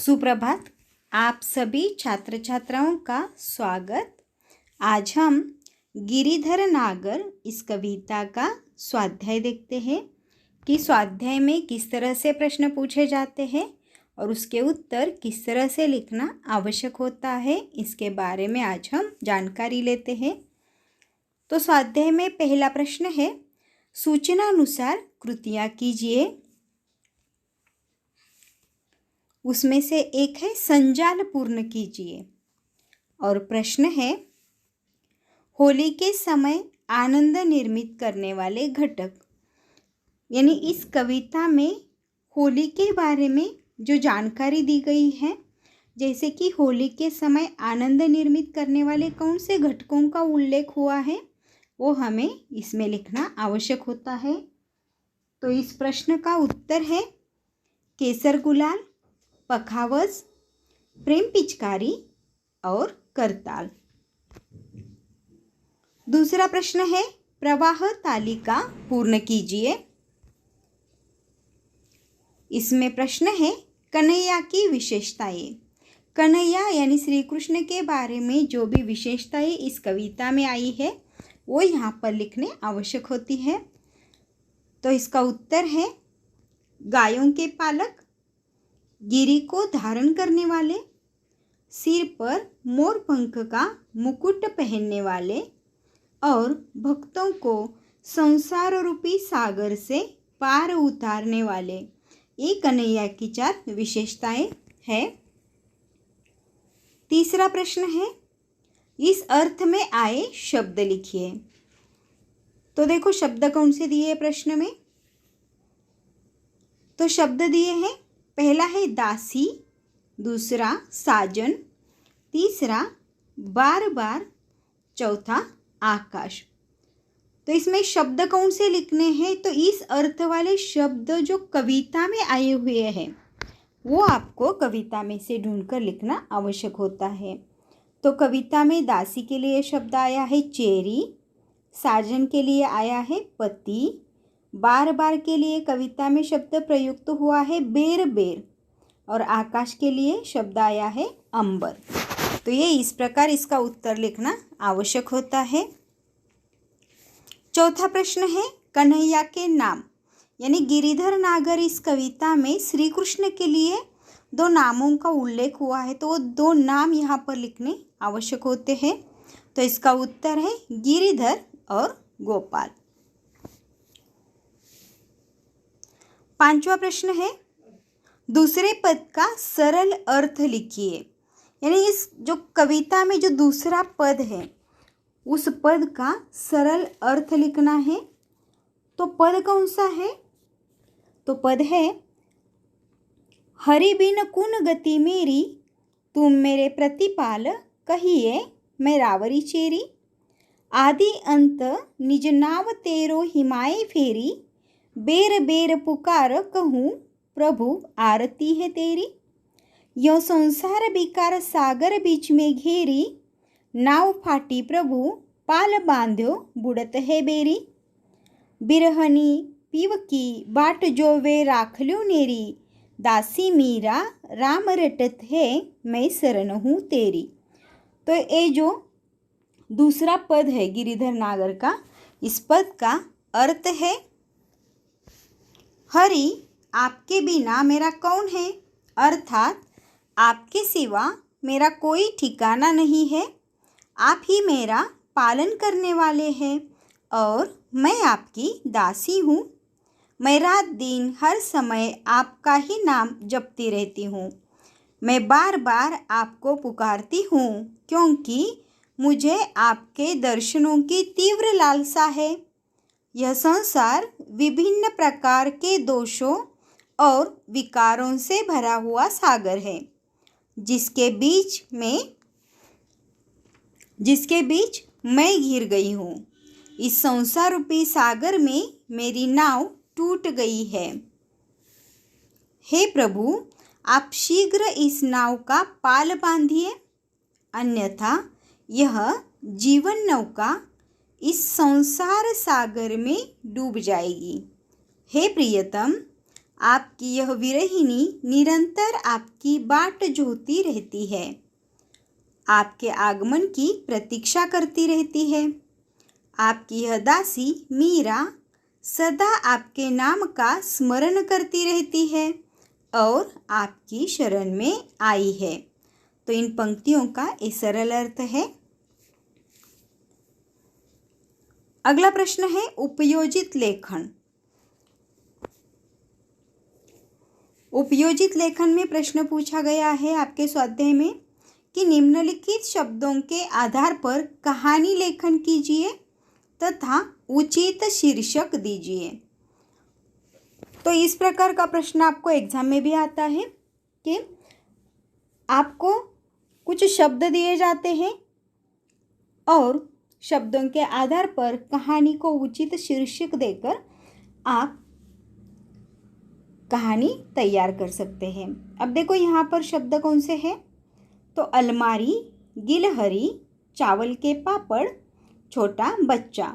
सुप्रभात। आप सभी छात्र छात्राओं का स्वागत। आज हम गिरिधर नागर इस कविता का स्वाध्याय देखते हैं कि स्वाध्याय में किस तरह से प्रश्न पूछे जाते हैं और उसके उत्तर किस तरह से लिखना आवश्यक होता है, इसके बारे में आज हम जानकारी लेते हैं। तो स्वाध्याय में पहला प्रश्न है, सूचनानुसार कृतियाँ कीजिए। उसमें से एक है संजाल पूर्ण कीजिए। और प्रश्न है, होली के समय आनंद निर्मित करने वाले घटक। यानी इस कविता में होली के बारे में जो जानकारी दी गई है, जैसे कि होली के समय आनंद निर्मित करने वाले कौन से घटकों का उल्लेख हुआ है, वो हमें इसमें लिखना आवश्यक होता है। तो इस प्रश्न का उत्तर है केसर गुलाल, पखावज, प्रेम पिचकारी और करताल। दूसरा प्रश्न है, प्रवाह तालिका पूर्ण कीजिए। इसमें प्रश्न है, कन्हैया की विशेषताएं। कन्हैया यानी श्री कृष्ण के बारे में जो भी विशेषताएं इस कविता में आई है वो यहाँ पर लिखने आवश्यक होती है। तो इसका उत्तर है गायों के पालक, गिरी को धारण करने वाले, सिर पर मोर पंख का मुकुट पहनने वाले और भक्तों को संसार रूपी सागर से पार उतारने वाले। ये कन्हैया की 4 विशेषताएं हैं। तीसरा प्रश्न है, इस अर्थ में आए शब्द लिखिए। तो देखो शब्द कौन से दिए हैं प्रश्न में। तो शब्द दिए हैं, पहला है दासी, दूसरा साजन, तीसरा बार बार, चौथा आकाश। तो इसमें शब्द कौन से लिखने हैं, तो इस अर्थ वाले शब्द जो कविता में आए हुए हैं वो आपको कविता में से ढूंढकर लिखना आवश्यक होता है। तो कविता में दासी के लिए शब्द आया है चेरी, साजन के लिए आया है पति, बार बार के लिए कविता में शब्द प्रयुक्त हुआ है बेर बेर और आकाश के लिए शब्द आया है अंबर। तो ये इस प्रकार इसका उत्तर लिखना आवश्यक होता है। चौथा प्रश्न है, कन्हैया के नाम। यानी गिरिधर नागर इस कविता में श्री कृष्ण के लिए 2 नामों का उल्लेख हुआ है, तो वो 2 नाम यहाँ पर लिखने आवश्यक होते हैं। तो इसका उत्तर है गिरिधर और गोपाल। 5वां प्रश्न है, दूसरे पद का सरल अर्थ लिखिए। यानी इस जो कविता में जो दूसरा पद है उस पद का सरल अर्थ लिखना है। तो पद कौन सा है, तो पद है, हरि बिन कुन गति मेरी, तुम मेरे प्रतिपाल, कहिए मैं रावरी चेरी, आदि अंत निज नाव तेरो हिमाए फेरी, बेर बेर पुकार कहूँ प्रभु आरती है तेरी, यो संसार बिकार सागर बीच में घेरी, नाव फाटी प्रभु पाल बांध्यो बुड़त है बेरी, बिरहनी पीवकी बाट जो वे राखल्यो नेरी, दासी मीरा राम रटत है मैं शरण हूँ तेरी। तो ये जो दूसरा पद है गिरिधर नागर का, इस पद का अर्थ है, हरि आपके बिना मेरा कौन है, अर्थात आपके सिवा मेरा कोई ठिकाना नहीं है, आप ही मेरा पालन करने वाले हैं और मैं आपकी दासी हूँ। मैं रात दिन हर समय आपका ही नाम जपती रहती हूँ। मैं बार बार आपको पुकारती हूँ क्योंकि मुझे आपके दर्शनों की तीव्र लालसा है। यह संसार विभिन्न प्रकार के दोषों और विकारों से भरा हुआ सागर है, जिसके बीच मैं घिर गई हूँ। इस संसार रूपी सागर में मेरी नाव टूट गई है। हे प्रभु, आप शीघ्र इस नाव का पाल बांधिए, अन्यथा यह जीवन नौका इस संसार सागर में डूब जाएगी। हे प्रियतम, आपकी यह विरहिणी निरंतर आपकी बाट जोहती रहती है, आपके आगमन की प्रतीक्षा करती रहती है। आपकी यह दासी मीरा सदा आपके नाम का स्मरण करती रहती है और आपकी शरण में आई है। तो इन पंक्तियों का ये सरल अर्थ है। अगला प्रश्न है उपयोजित लेखन। उपयोजित लेखन में प्रश्न पूछा गया है आपके स्वाध्याय में कि निम्नलिखित शब्दों के आधार पर कहानी लेखन कीजिए तथा उचित शीर्षक दीजिए। तो इस प्रकार का प्रश्न आपको एग्जाम में भी आता है कि आपको कुछ शब्द दिए जाते हैं और शब्दों के आधार पर कहानी को उचित शीर्षक देकर आप कहानी तैयार कर सकते हैं। अब देखो यहाँ पर शब्द कौन से हैं, तो अलमारी, गिलहरी, चावल के पापड़, छोटा बच्चा।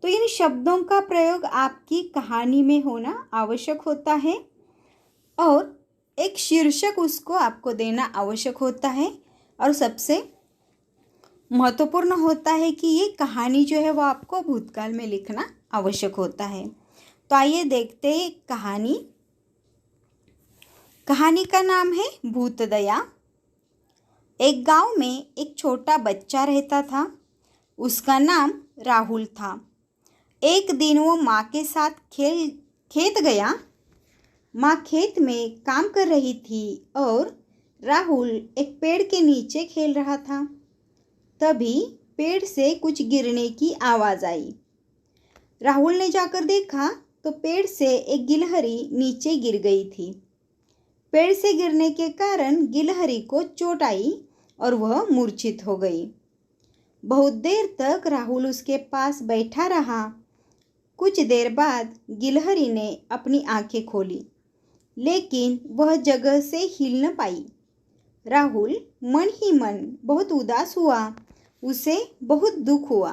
तो इन शब्दों का प्रयोग आपकी कहानी में होना आवश्यक होता है और एक शीर्षक उसको आपको देना आवश्यक होता है और सबसे महत्वपूर्ण होता है कि ये कहानी जो है वो आपको भूतकाल में लिखना आवश्यक होता है। तो आइए देखते हैं कहानी। कहानी का नाम है भूतदया। एक गांव में एक छोटा बच्चा रहता था। उसका नाम राहुल था। एक दिन वो माँ के साथ खेत गया। माँ खेत में काम कर रही थी और राहुल एक पेड़ के नीचे खेल रहा था। तभी पेड़ से कुछ गिरने की आवाज़ आई। राहुल ने जाकर देखा तो पेड़ से एक गिलहरी नीचे गिर गई थी। पेड़ से गिरने के कारण गिलहरी को चोट आई और वह मूर्छित हो गई। बहुत देर तक राहुल उसके पास बैठा रहा। कुछ देर बाद गिलहरी ने अपनी आंखें खोली, लेकिन वह जगह से हिल न पाई। राहुल मन ही मन बहुत उदास हुआ। उसे बहुत दुख हुआ।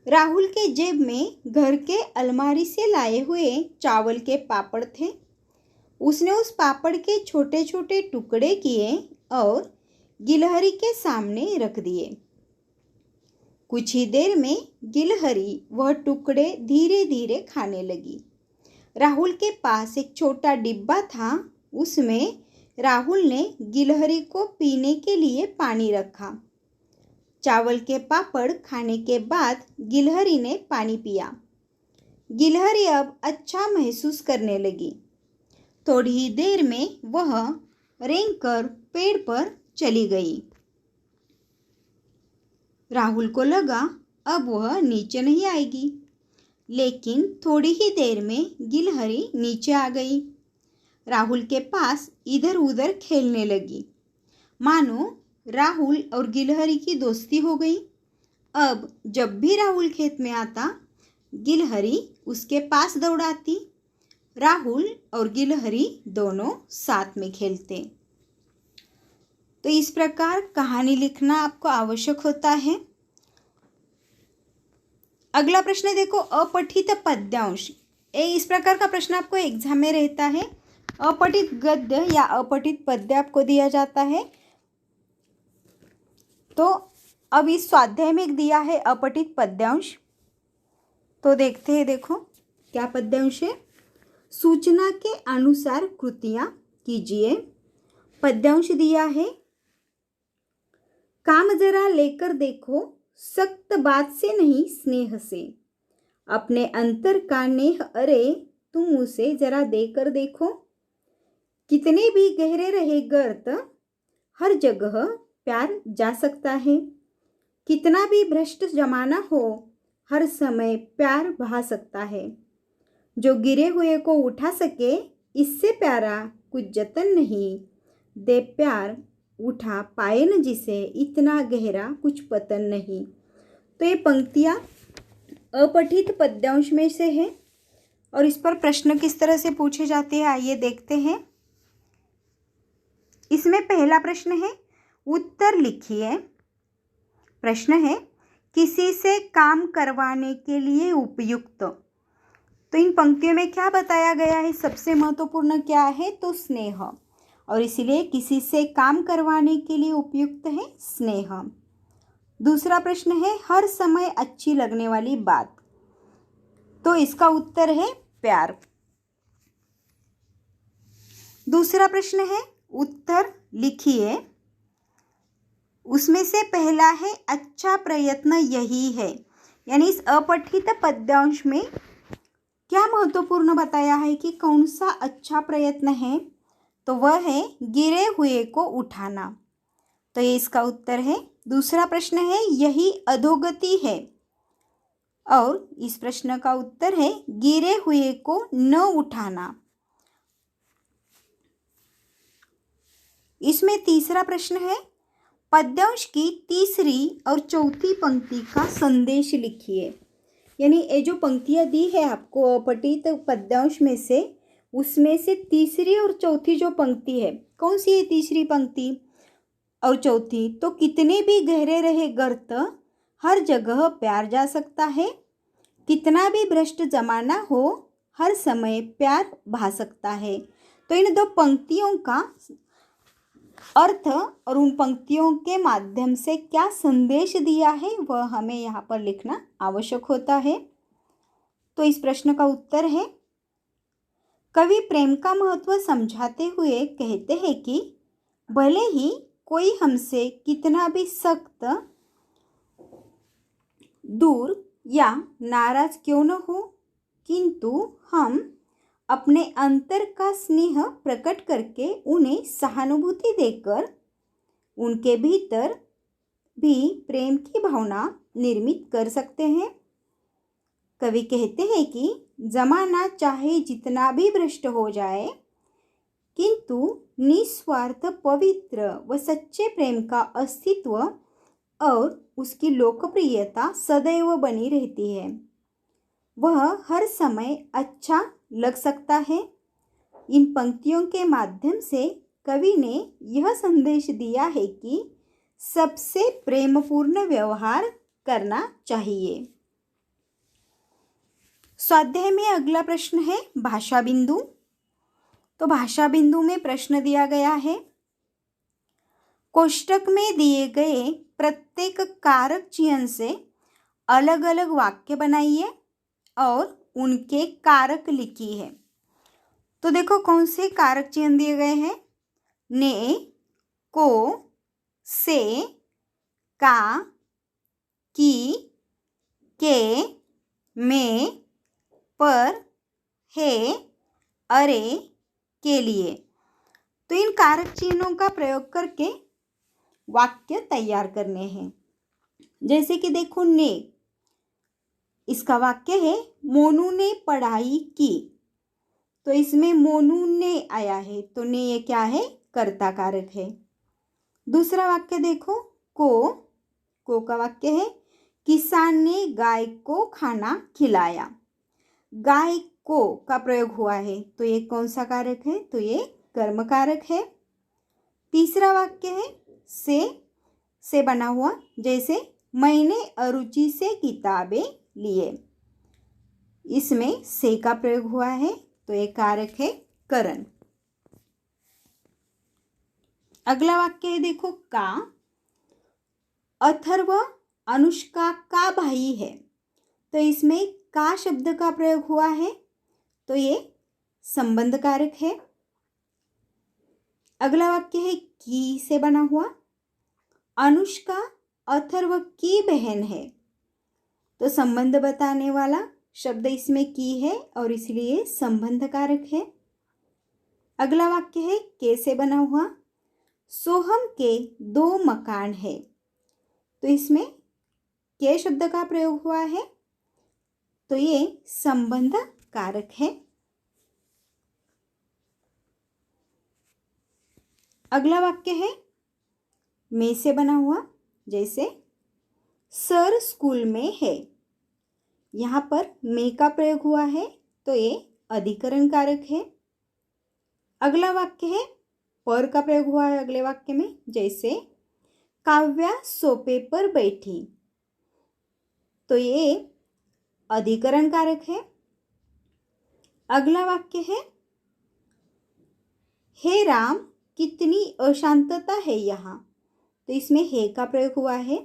राहुल के जेब में घर के अलमारी से लाए हुए चावल के पापड़ थे। उसने उस पापड़ के छोटे छोटे टुकड़े किए और गिलहरी के सामने रख दिए। कुछ ही देर में गिलहरी वह टुकड़े धीरे धीरे खाने लगी। राहुल के पास एक छोटा डिब्बा था। उसमें राहुल ने गिलहरी को पीने के लिए पानी रखा। चावल के पापड़ खाने के बाद गिलहरी ने पानी पिया। गिलहरी अब अच्छा महसूस करने लगी। थोड़ी ही देर में वह रेंगकर पेड़ पर चली गई। राहुल को लगा अब वह नीचे नहीं आएगी, लेकिन थोड़ी ही देर में गिलहरी नीचे आ गई। राहुल के पास इधर उधर खेलने लगी। मानो राहुल और गिलहरी की दोस्ती हो गई। अब जब भी राहुल खेत में आता, गिलहरी उसके पास दौड़ाती। राहुल और गिलहरी दोनों साथ में खेलते। तो इस प्रकार कहानी लिखना आपको आवश्यक होता है। अगला प्रश्न देखो, अपठित पद्यांश। इस प्रकार का प्रश्न आपको एग्जाम में रहता है। अपठित गद्य या अपठित पद्य आपको दिया जाता है। तो अब इस स्वाध्याय में दिया है अपठित पद्यांश। तो देखते हैं, देखो क्या पद्यांश है। सूचना के अनुसार कृतियां कीजिए। पद्यांश दिया है, काम जरा लेकर देखो, सख्त बात से नहीं स्नेह से, अपने अंतर का नेह अरे तुम उसे जरा देकर देखो। कितने भी गहरे रहे गर्त, हर जगह प्यार जा सकता है। कितना भी भ्रष्ट जमाना हो, हर समय प्यार बहा सकता है। जो गिरे हुए को उठा सके, इससे प्यारा कुछ जतन नहीं। दे प्यार उठा पाए न जिसे, इतना गहरा कुछ पतन नहीं। तो ये पंक्तियाँ अपठित पद्यांश में से है और इस पर प्रश्न किस तरह से पूछे जाते हैं आइए देखते हैं। इसमें पहला प्रश्न है, उत्तर लिखिए। प्रश्न है, किसी से काम करवाने के लिए उपयुक्त। तो इन पंक्तियों में क्या बताया गया है? सबसे महत्वपूर्ण क्या है? तो स्नेह, और इसीलिए किसी से काम करवाने के लिए उपयुक्त है स्नेह। दूसरा प्रश्न है हर समय अच्छी लगने वाली बात, तो इसका उत्तर है प्यार। दूसरा प्रश्न है उत्तर लिखिए, उसमें से पहला है अच्छा प्रयत्न यही है। यानी इस अपठित पद्यांश में क्या महत्वपूर्ण बताया है कि कौन सा अच्छा प्रयत्न है? तो वह है गिरे हुए को उठाना, तो ये इसका उत्तर है। दूसरा प्रश्न है यही अधोगति है, और इस प्रश्न का उत्तर है गिरे हुए को न उठाना। इसमें तीसरा प्रश्न है पद्यांश की तीसरी और चौथी पंक्ति का संदेश लिखिए। यानी ये जो पंक्तियाँ दी है आपको अपठित पद्यांश में से, उसमें से तीसरी और चौथी जो पंक्ति है, कौन सी है तीसरी पंक्ति और चौथी? तो कितने भी गहरे रहे गर्त, हर जगह प्यार जा सकता है। कितना भी भ्रष्ट जमाना हो, हर समय प्यार भा सकता है। तो इन दो पंक्तियों का अर्थ और उन पंक्तियों के माध्यम से क्या संदेश दिया है वह हमें यहाँ पर लिखना आवश्यक होता है। तो इस प्रश्न का उत्तर है कवि प्रेम का महत्व समझाते हुए कहते हैं कि भले ही कोई हमसे कितना भी सख्त, दूर या नाराज क्यों न हो, किंतु हम अपने अंतर का स्नेह प्रकट करके उन्हें सहानुभूति देकर उनके भीतर भी प्रेम की भावना निर्मित कर सकते हैं। कवि कहते हैं कि जमाना चाहे जितना भी भ्रष्ट हो जाए, किंतु निस्वार्थ पवित्र व सच्चे प्रेम का अस्तित्व और उसकी लोकप्रियता सदैव बनी रहती है। वह हर समय अच्छा लग सकता है। इन पंक्तियों के माध्यम से कवि ने यह संदेश दिया है कि सबसे प्रेमपूर्ण व्यवहार करना चाहिए। स्वाध्याय में अगला प्रश्न है भाषा बिंदु। तो भाषा बिंदु में प्रश्न दिया गया है कोष्टक में दिए गए प्रत्येक कारक चिन्ह से अलग अलग वाक्य बनाइए और उनके कारक लिखिए। तो देखो कौन से कारक चिन्ह दिए गए हैं? ने, को, से, का, की, के, में, पर, है, अरे, के लिए। तो इन कारक चिन्हों का प्रयोग करके वाक्य तैयार करने हैं। जैसे कि देखो ने, इसका वाक्य है मोनू ने पढ़ाई की, तो इसमें मोनू ने आया है, तो ने ये क्या है? कर्ता कारक है। दूसरा वाक्य देखो को का वाक्य है किसान ने गाय को खाना खिलाया। गाय को का प्रयोग हुआ है, तो ये कौन सा कारक है? तो ये कर्म कारक है। तीसरा वाक्य है से बना हुआ, जैसे मैंने अरुचि से किताबें लिए, इसमें से का प्रयोग हुआ है, तो ये कारक है करण। अगला वाक्य है देखो का, अथर्व अनुष्का का भाई है, तो इसमें का शब्द का प्रयोग हुआ है, तो ये संबंध कारक है। अगला वाक्य है की से बना हुआ, अनुष्का अथर्व की बहन है, तो संबंध बताने वाला शब्द इसमें की है और इसलिए संबंध कारक है। अगला वाक्य है के से बना हुआ, सोहम के 2 मकान है, तो इसमें के शब्द का प्रयोग हुआ है, तो ये संबंध कारक है। अगला वाक्य है में से बना हुआ, जैसे सर स्कूल में है, यहाँ पर में का प्रयोग हुआ है, तो ये अधिकरण कारक है। अगला वाक्य है पर का प्रयोग हुआ है अगले वाक्य में, जैसे काव्या सोफे पर बैठी, तो ये अधिकरण कारक है। अगला वाक्य है, हे राम कितनी अशांतता है यहाँ। तो इसमें हे का प्रयोग हुआ है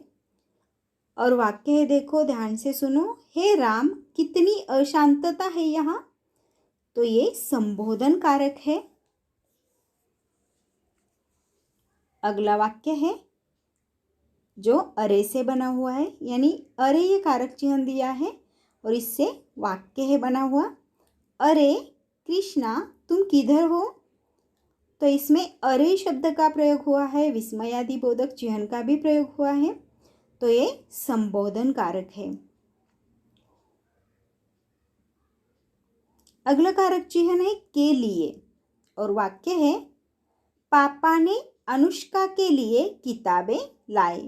और वाक्य है, देखो ध्यान से सुनो, हे राम कितनी अशांतता है यहाँ। तो ये संबोधन कारक है। अगला वाक्य है जो अरे से बना हुआ है, यानी अरे ये कारक चिन्ह दिया है और इससे वाक्य है बना हुआ। अरे कृष्णा तुम किधर हो। तो इसमें अरे शब्द का प्रयोग हुआ है, विस्मयादि बोधक चिन्ह का भी प्रयोग हुआ है। तो ये संबोधन कारक है। अगला कारक चिन्ह है के लिए और वाक्य है, पापा ने अनुष्का के लिए किताबें लाए।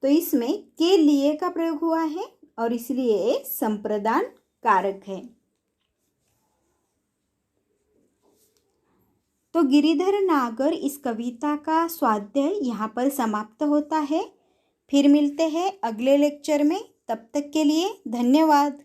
तो इसमें के लिए का प्रयोग हुआ है और इसलिए ये संप्रदान कारक है। तो गिरिधर नागर इस कविता का स्वाध्याय यहाँ पर समाप्त होता है। फिर मिलते हैं अगले लेक्चर में। तब तक के लिए धन्यवाद।